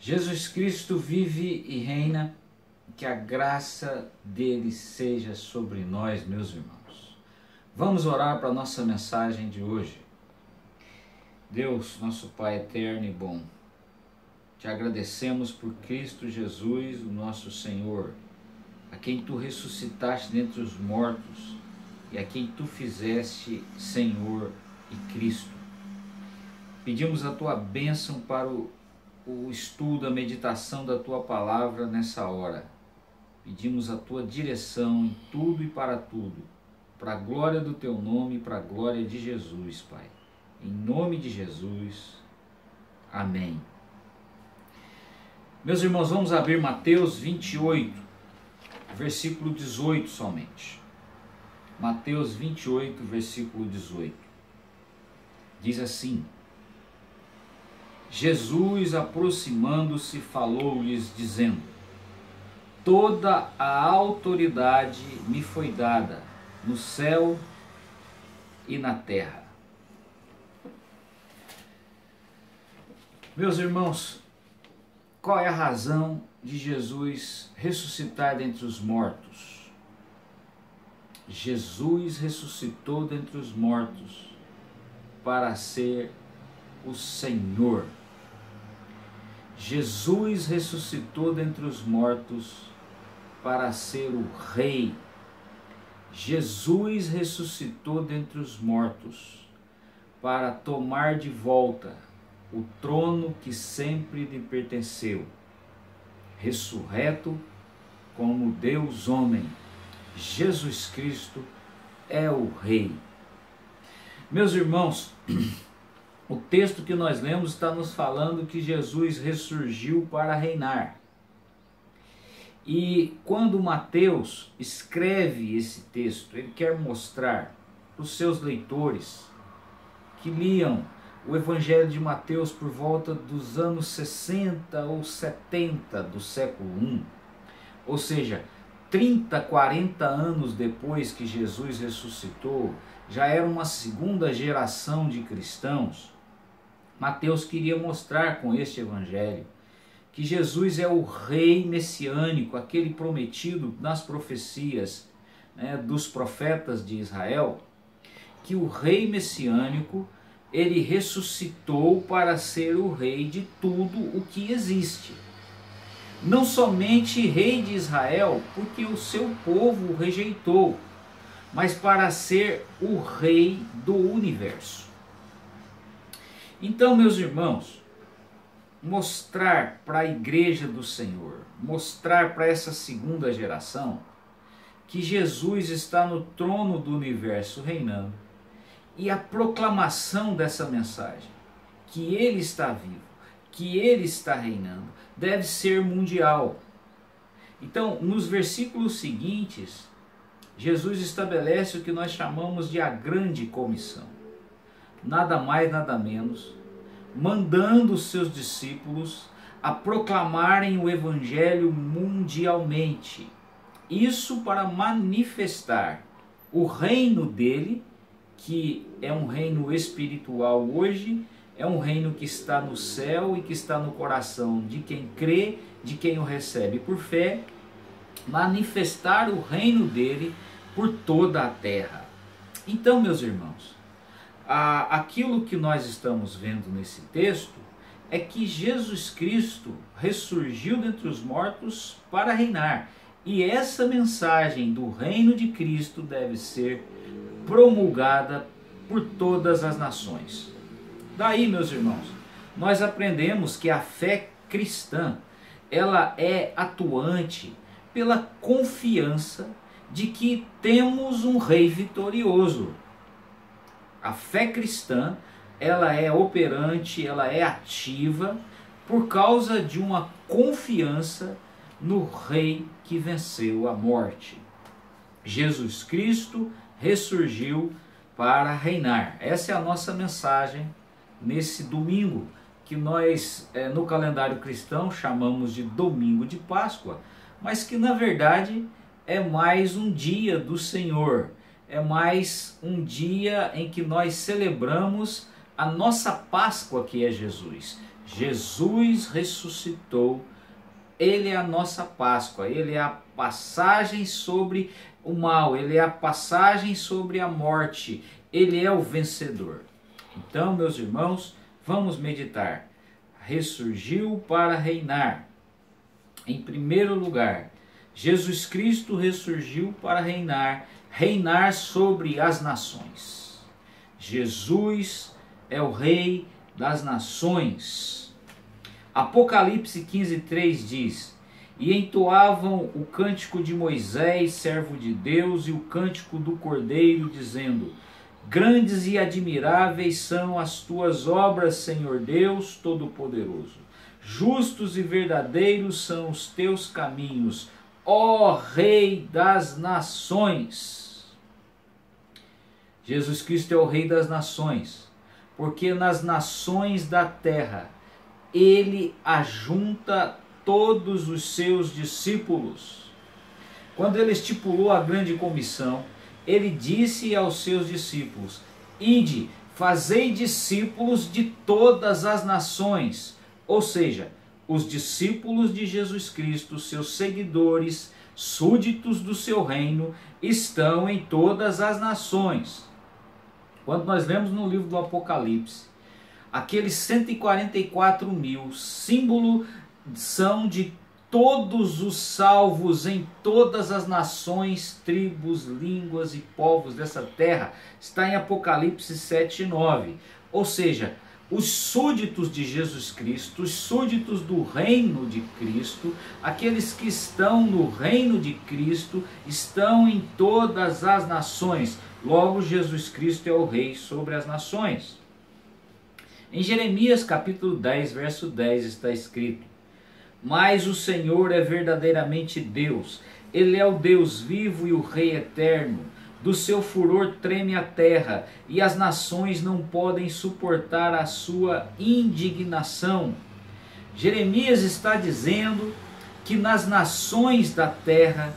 Jesus Cristo vive e reina, que a graça dele seja sobre nós, meus irmãos. Vamos orar para a nossa mensagem de hoje. Deus, nosso Pai eterno e bom, te agradecemos por Cristo Jesus, o nosso Senhor, a quem tu ressuscitaste dentre os mortos e a quem tu fizeste Senhor e Cristo. Pedimos a tua bênção para o estudo, a meditação da tua palavra nessa hora. Pedimos a tua direção em tudo e para tudo, para a glória do teu nome e para a glória de Jesus, Pai. Em nome de Jesus, amém. Meus irmãos, vamos abrir Mateus 28, versículo 18 somente. Mateus 28, versículo 18. Diz assim: Jesus, aproximando-se, falou-lhes, dizendo: toda a autoridade me foi dada no céu e na terra. Meus irmãos, qual é a razão de Jesus ressuscitar dentre os mortos? Jesus ressuscitou dentre os mortos para ser o Senhor. Jesus ressuscitou dentre os mortos para ser o Rei. Jesus ressuscitou dentre os mortos para tomar de volta o trono que sempre lhe pertenceu. Ressurreto como Deus homem, Jesus Cristo é o Rei. Meus irmãos, o texto que nós lemos está nos falando que Jesus ressurgiu para reinar. E quando Mateus escreve esse texto, ele quer mostrar para os seus leitores que liam o Evangelho de Mateus por volta dos anos 60 ou 70 do século I, ou seja, 30, 40 anos depois que Jesus ressuscitou, já era uma segunda geração de cristãos. Mateus queria mostrar com este evangelho que Jesus é o rei messiânico, aquele prometido nas profecias, dos profetas de Israel, que o rei messiânico, ele ressuscitou para ser o rei de tudo o que existe. Não somente rei de Israel, porque o seu povo o rejeitou, mas para ser o rei do universo. Então, meus irmãos, mostrar para a igreja do Senhor, mostrar para essa segunda geração que Jesus está no trono do universo reinando, e a proclamação dessa mensagem, que ele está vivo, que ele está reinando, deve ser mundial. Então, nos versículos seguintes, Jesus estabelece o que nós chamamos de a grande comissão. Nada mais, nada menos, mandando os seus discípulos a proclamarem o evangelho mundialmente. Isso para manifestar o reino dele, que é um reino espiritual hoje, é um reino que está no céu e que está no coração de quem crê, de quem o recebe por fé, manifestar o reino dele por toda a terra. Então, meus irmãos, aquilo que nós estamos vendo nesse texto é que Jesus Cristo ressurgiu dentre os mortos para reinar. E essa mensagem do reino de Cristo deve ser promulgada por todas as nações. Daí, meus irmãos, nós aprendemos que a fé cristã, ela é atuante pela confiança de que temos um rei vitorioso. A fé cristã, ela é operante, ela é ativa por causa de uma confiança no rei que venceu a morte. Jesus Cristo ressurgiu para reinar. Essa é a nossa mensagem nesse domingo, que nós no calendário cristão chamamos de domingo de Páscoa, mas que na verdade é mais um dia do Senhor, é mais um dia em que nós celebramos a nossa Páscoa, que é Jesus. Jesus ressuscitou, Ele é a nossa Páscoa, Ele é a passagem sobre o mal, Ele é a passagem sobre a morte, Ele é o vencedor. Então, meus irmãos, vamos meditar. Ressurgiu para reinar. Em primeiro lugar, Jesus Cristo ressurgiu para reinar, reinar sobre as nações. Jesus é o Rei das nações. Apocalipse 15:3 diz: e entoavam o cântico de Moisés, servo de Deus, e o cântico do Cordeiro, dizendo: grandes e admiráveis são as tuas obras, Senhor Deus Todo-Poderoso. Justos e verdadeiros são os teus caminhos, ó Rei das nações. Jesus Cristo é o Rei das nações, porque nas nações da terra Ele ajunta todos os seus discípulos. Quando Ele estipulou a grande comissão, Ele disse aos seus discípulos: ide, fazei discípulos de todas as nações. Ou seja, os discípulos de Jesus Cristo, seus seguidores, súditos do seu reino, estão em todas as nações. Quando nós lemos no livro do Apocalipse, aqueles 144 mil, símbolo são de todos os salvos em todas as nações, tribos, línguas e povos dessa terra. Está em Apocalipse 7:9. Ou seja, os súditos de Jesus Cristo, os súditos do reino de Cristo, aqueles que estão no reino de Cristo, estão em todas as nações. Logo, Jesus Cristo é o Rei sobre as nações. Em Jeremias capítulo 10, verso 10 está escrito: mas o Senhor é verdadeiramente Deus, Ele é o Deus vivo e o Rei eterno. Do seu furor treme a terra, e as nações não podem suportar a sua indignação. Jeremias está dizendo que nas nações da terra,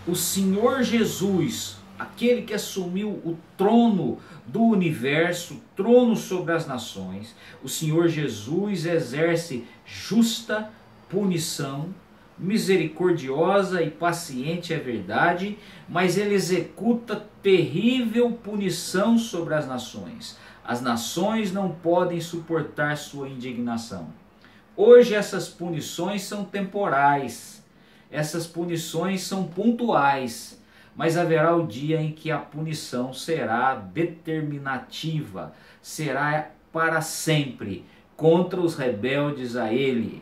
o Senhor Jesus, aquele que assumiu o trono do universo, o trono sobre as nações, o Senhor Jesus exerce justa punição, misericordiosa e paciente é verdade, mas Ele executa terrível punição sobre as nações. As nações não podem suportar sua indignação. Hoje essas punições são temporais, essas punições são pontuais, mas haverá o dia em que a punição será determinativa, será para sempre contra os rebeldes a Ele.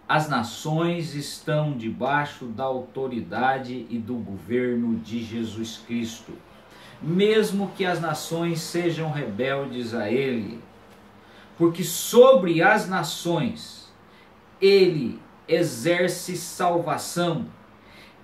As nações estão debaixo da autoridade e do governo de Jesus Cristo, mesmo que as nações sejam rebeldes a Ele, porque sobre as nações Ele exerce salvação,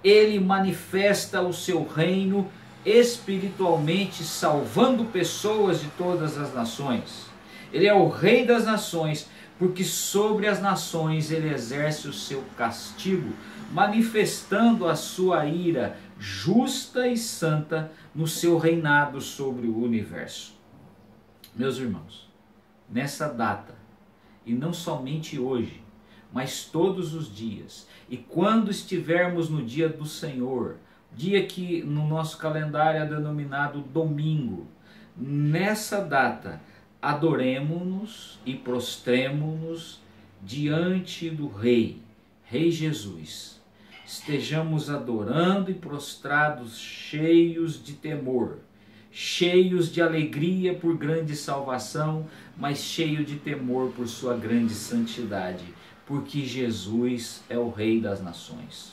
Ele manifesta o seu reino espiritualmente, salvando pessoas de todas as nações. Ele é o Rei das nações, porque sobre as nações Ele exerce o seu castigo, manifestando a sua ira justa e santa no seu reinado sobre o universo. Meus irmãos, nessa data, e não somente hoje, mas todos os dias, e quando estivermos no dia do Senhor, dia que no nosso calendário é denominado domingo, nessa data, adoremo-nos e prostremo-nos diante do Rei, Rei Jesus. Estejamos adorando e prostrados, cheios de temor, cheios de alegria por grande salvação, mas cheio de temor por sua grande santidade, porque Jesus é o Rei das nações.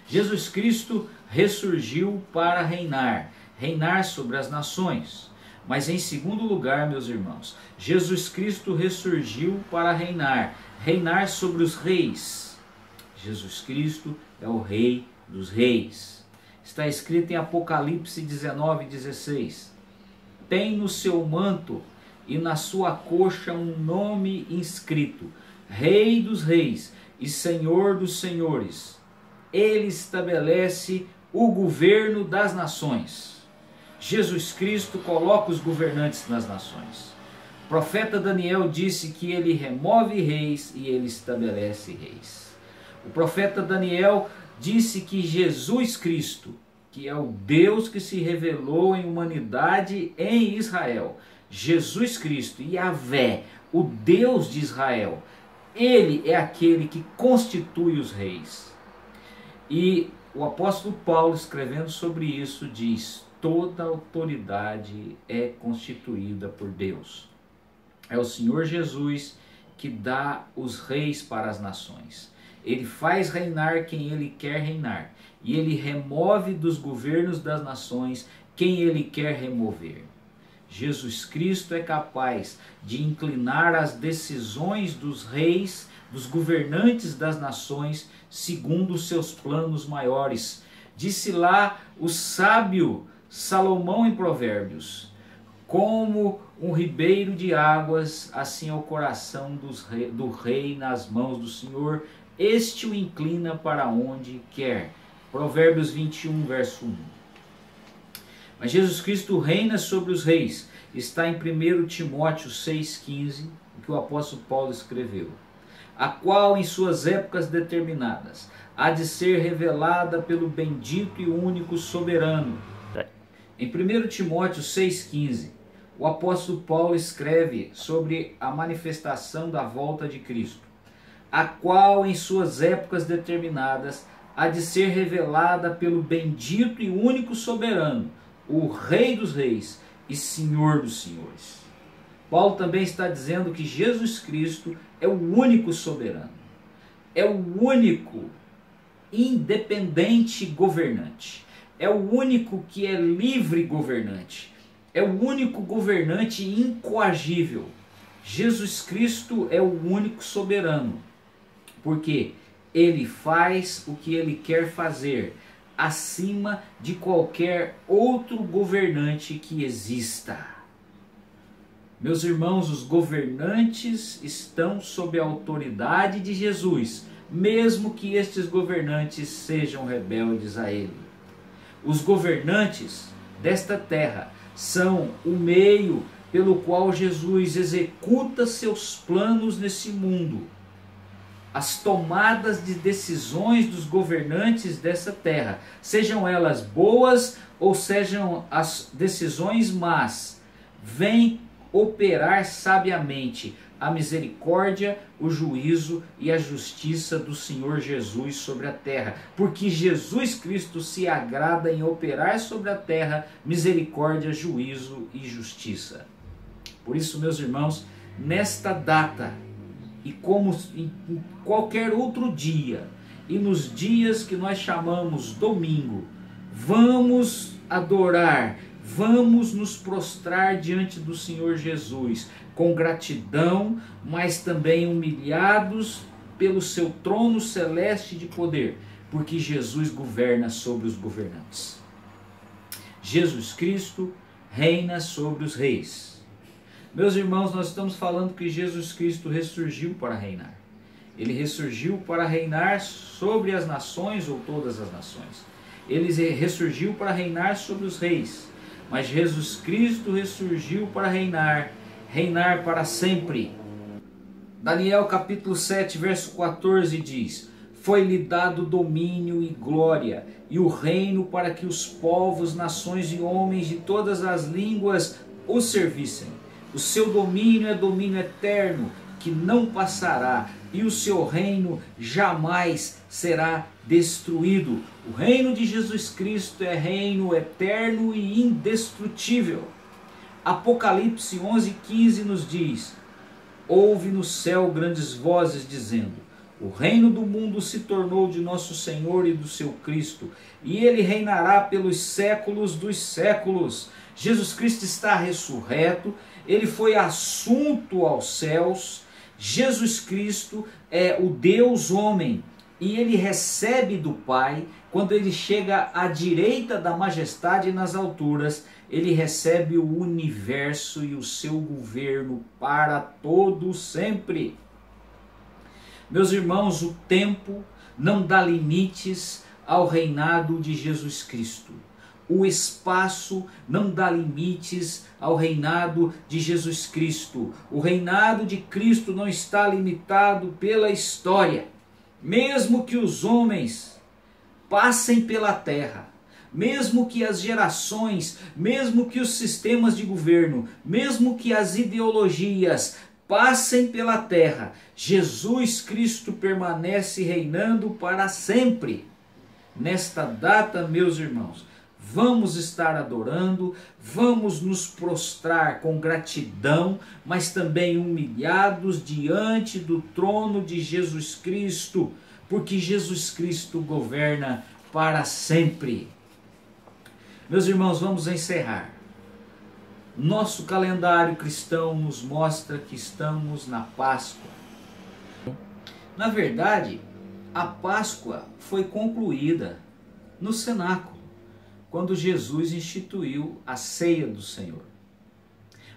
Jesus Cristo ressurgiu para reinar, reinar sobre as nações. Mas em segundo lugar, meus irmãos, Jesus Cristo ressurgiu para reinar, reinar sobre os reis. Jesus Cristo é o Rei dos reis. Está escrito em Apocalipse 19:16. Tem no seu manto e na sua coxa um nome inscrito: Rei dos reis e Senhor dos senhores. Ele estabelece o governo das nações. Jesus Cristo coloca os governantes nas nações. O profeta Daniel disse que ele remove reis e ele estabelece reis. O profeta Daniel disse que Jesus Cristo, que é o Deus que se revelou em humanidade em Israel, Jesus Cristo, Yahvé, o Deus de Israel, ele é aquele que constitui os reis. E o apóstolo Paulo, escrevendo sobre isso, diz: toda autoridade é constituída por Deus. É o Senhor Jesus que dá os reis para as nações. Ele faz reinar quem ele quer reinar. E ele remove dos governos das nações quem ele quer remover. Jesus Cristo é capaz de inclinar as decisões dos reis, dos governantes das nações, segundo os seus planos maiores. Disse lá o sábio Salomão em Provérbios: como um ribeiro de águas, assim é o coração do rei nas mãos do Senhor, este o inclina para onde quer. Provérbios 21, verso 1. Mas Jesus Cristo reina sobre os reis. Está em 1 Timóteo 6,15, o que o apóstolo Paulo escreveu. A qual em suas épocas determinadas há de ser revelada pelo bendito e único soberano. Em 1 Timóteo 6,15, o apóstolo Paulo escreve sobre a manifestação da volta de Cristo. A qual em suas épocas determinadas há de ser revelada pelo bendito e único soberano, o Rei dos Reis e Senhor dos Senhores. Paulo também está dizendo que Jesus Cristo é o único soberano, é o único independente governante, é o único que é livre governante, é o único governante incoagível. Jesus Cristo é o único soberano, porque ele faz o que ele quer fazer, acima de qualquer outro governante que exista. Meus irmãos, os governantes estão sob a autoridade de Jesus, mesmo que estes governantes sejam rebeldes a ele. Os governantes desta terra são o meio pelo qual Jesus executa seus planos nesse mundo. As tomadas de decisões dos governantes dessa terra, sejam elas boas ou sejam as decisões más, vêm operar sabiamente a misericórdia, o juízo e a justiça do Senhor Jesus sobre a terra, porque Jesus Cristo se agrada em operar sobre a terra misericórdia, juízo e justiça. Por isso, meus irmãos, nesta data, e como em qualquer outro dia, e nos dias que nós chamamos domingo, vamos adorar, vamos nos prostrar diante do Senhor Jesus, com gratidão, mas também humilhados pelo seu trono celeste de poder, porque Jesus governa sobre os governantes. Jesus Cristo reina sobre os reis. Meus irmãos, nós estamos falando que Jesus Cristo ressurgiu para reinar. Ele ressurgiu para reinar sobre as nações ou todas as nações. Ele ressurgiu para reinar sobre os reis. Mas Jesus Cristo ressurgiu para reinar para sempre. Daniel capítulo 7, verso 14 diz: foi-lhe dado domínio e glória, e o reino para que os povos, nações e homens de todas as línguas o servissem. O seu domínio é domínio eterno, que não passará, e o seu reino jamais será destruído. O reino de Jesus Cristo é reino eterno e indestrutível. Apocalipse 11:15 nos diz: ouve no céu grandes vozes dizendo: o reino do mundo se tornou de nosso Senhor e do seu Cristo, e ele reinará pelos séculos dos séculos. Jesus Cristo está ressurreto, ele foi assunto aos céus. Jesus Cristo é o Deus homem, e ele recebe do Pai. Quando ele chega à direita da majestade nas alturas, ele recebe o universo e o seu governo para todo sempre. Meus irmãos, o tempo não dá limites ao reinado de Jesus Cristo. O espaço não dá limites ao reinado de Jesus Cristo. O reinado de Cristo não está limitado pela história. Mesmo que os homens passem pela terra, mesmo que as gerações, mesmo que os sistemas de governo, mesmo que as ideologias passem pela terra, Jesus Cristo permanece reinando para sempre. Nesta data, meus irmãos, vamos estar adorando, vamos nos prostrar com gratidão, mas também humilhados diante do trono de Jesus Cristo, porque Jesus Cristo governa para sempre. Meus irmãos, vamos encerrar. Nosso calendário cristão nos mostra que estamos na Páscoa. Na verdade, a Páscoa foi concluída no cenáculo, quando Jesus instituiu a ceia do Senhor.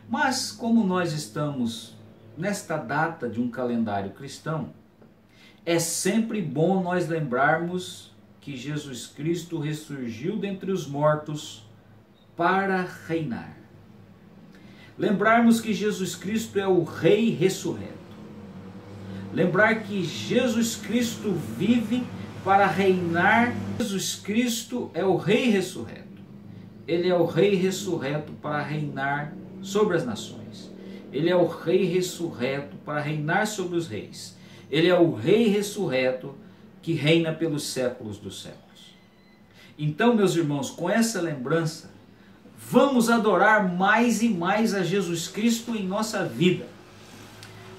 Mas como nós estamos nesta data de um calendário cristão, é sempre bom nós lembrarmos que Jesus Cristo ressurgiu dentre os mortos para reinar. Lembrarmos que Jesus Cristo é o Rei ressurreto. Lembrar que Jesus Cristo vive para reinar. Jesus Cristo é o Rei ressurreto. Ele é o Rei ressurreto para reinar sobre as nações. Ele é o Rei ressurreto para reinar sobre os reis. Ele é o Rei ressurreto que reina pelos séculos dos séculos. Então, meus irmãos, com essa lembrança, vamos adorar mais e mais a Jesus Cristo em nossa vida.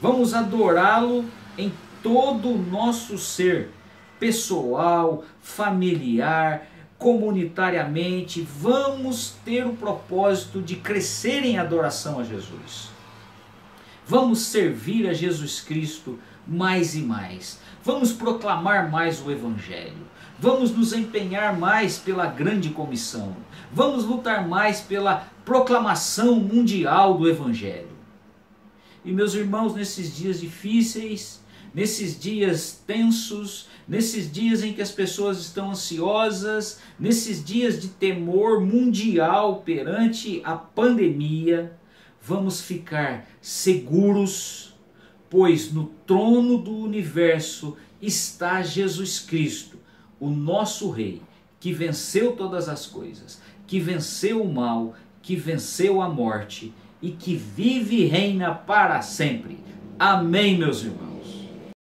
Vamos adorá-lo em todo o nosso ser, pessoal, familiar, comunitariamente. Vamos ter o propósito de crescer em adoração a Jesus. Vamos servir a Jesus Cristo mais e mais. Vamos proclamar mais o Evangelho. Vamos nos empenhar mais pela grande comissão. Vamos lutar mais pela proclamação mundial do Evangelho. E meus irmãos, nesses dias difíceis, nesses dias tensos, nesses dias em que as pessoas estão ansiosas, nesses dias de temor mundial perante a pandemia, vamos ficar seguros, pois no trono do universo está Jesus Cristo, o nosso Rei, que venceu todas as coisas, que venceu o mal, que venceu a morte e que vive e reina para sempre. Amém, meus irmãos.